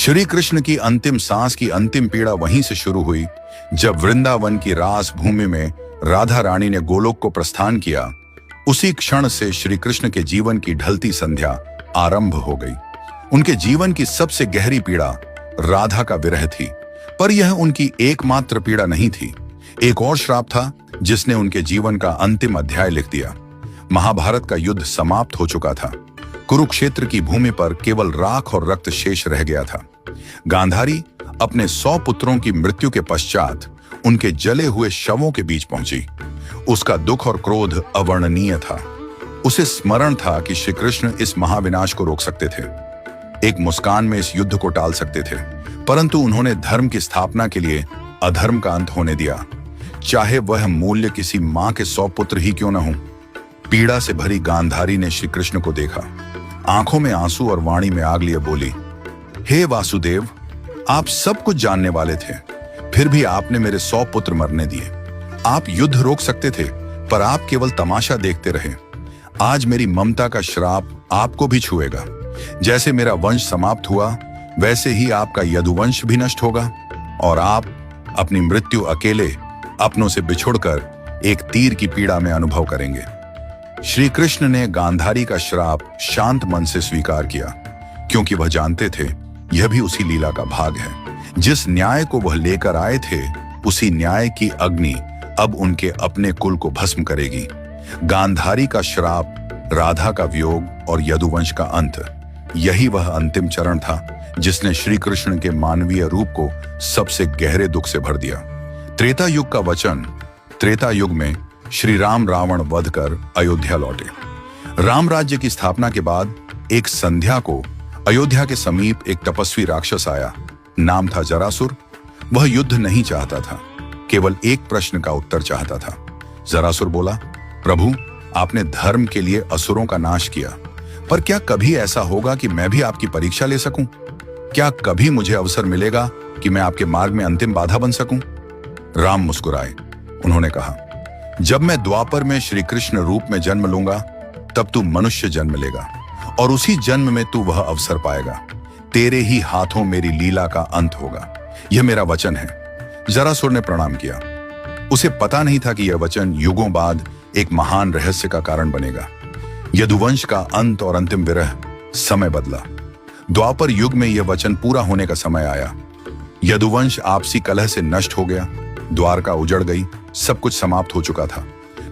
श्री कृष्ण की अंतिम सांस की अंतिम पीड़ा वहीं से शुरू हुई जब वृंदावन की रास भूमि में राधा रानी ने गोलोक को प्रस्थान किया। उसी क्षण से श्री कृष्ण के जीवन की ढलती संध्या आरंभ हो गई। उनके जीवन की सबसे गहरी पीड़ा राधा का विरह थी, पर यह उनकी एकमात्र पीड़ा नहीं थी। एक और श्राप था जिसने उनके जीवन का अंतिम अध्याय लिख दिया। महाभारत का युद्ध समाप्त हो चुका था। कुरुक्षेत्र की भूमि पर केवल राख और रक्त शेष रह गया था। गांधारी अपने 100 पुत्रों की मृत्यु के पश्चात उनके जले हुए शवों के बीच पहुंची। उसका दुख और क्रोध अवर्णनीय था। उसे स्मरण था कि श्री कृष्ण इस महाविनाश को रोक सकते थे, एक मुस्कान में इस युद्ध को टाल सकते थे, परंतु उन्होंने धर्म की स्थापना के लिए अधर्म का अंत होने दिया, चाहे वह मूल्य किसी मां के 100 पुत्र ही क्यों न हो। पीड़ा से भरी गांधारी ने श्री कृष्ण को देखा। आंखों में आंसू और वाणी में आग लिए बोली, हे वासुदेव, आप सब कुछ जानने वाले थे, फिर भी आपने मेरे 100 पुत्र मरने दिए। आप युद्ध रोक सकते थे, पर आप केवल तमाशा देखते रहे। आज मेरी ममता का श्राप आपको भी छुएगा। जैसे मेरा वंश समाप्त हुआ, वैसे ही आपका यदुवंश भी नष्ट होगा और आप अपनी मृत्यु अकेले अपनों से बिछुड़कर एक तीर की पीड़ा में अनुभव करेंगे। श्री कृष्ण ने गांधारी का श्राप शांत मन से स्वीकार किया, क्योंकि वह जानते थे यह भी उसी लीला का भाग है। जिस न्याय को वह लेकर आए थे, उसी न्याय की अग्नि अब उनके अपने कुल को भस्म करेगी। गांधारी का श्राप, राधा का वियोग और यदुवंश का अंत, यही वह अंतिम चरण था जिसने श्री कृष्ण के मानवीय रूप को सबसे गहरे दुख से भर दिया। त्रेता युग का वचन। त्रेता युग में श्री राम रावण वध कर अयोध्या लौटे। राम राज्य की स्थापना के बाद एक संध्या को अयोध्या के समीप एक तपस्वी राक्षस आया। नाम था जरासुर। वह युद्ध नहीं चाहता था, केवल एक प्रश्न का उत्तर चाहता था। जरासुर बोला, प्रभु, आपने धर्म के लिए असुरों का नाश किया, पर क्या कभी ऐसा होगा कि मैं भी आपकी परीक्षा ले सकूं? क्या कभी मुझे अवसर मिलेगा कि मैं आपके मार्ग में अंतिम बाधा बन सकूं? राम मुस्कुराए। उन्होंने कहा, जब मैं द्वापर में श्री कृष्ण रूप में जन्म लूंगा, तब तू मनुष्य जन्म लेगा और उसी जन्म में तू वह अवसर पाएगा। तेरे ही हाथों मेरी लीला का अंत होगा। यह मेरा वचन है। जरासुर ने प्रणाम किया। उसे पता नहीं था कि यह वचन युगों बाद एक महान रहस्य का कारण बनेगा। यदुवंश का अंत और अंतिम विरह। समय बदला। द्वापर युग में यह वचन पूरा होने का समय आया। यदुवंश आपसी कलह से नष्ट हो गया। द्वारका उजड़ गई। सब कुछ समाप्त हो चुका था।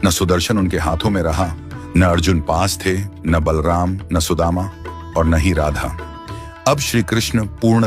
न सुदर्शन उनके हाथों में रहा, न अर्जुन पास थे, न बलराम, न सुदामा और न ही राधा। अब श्री कृष्ण पूर्ण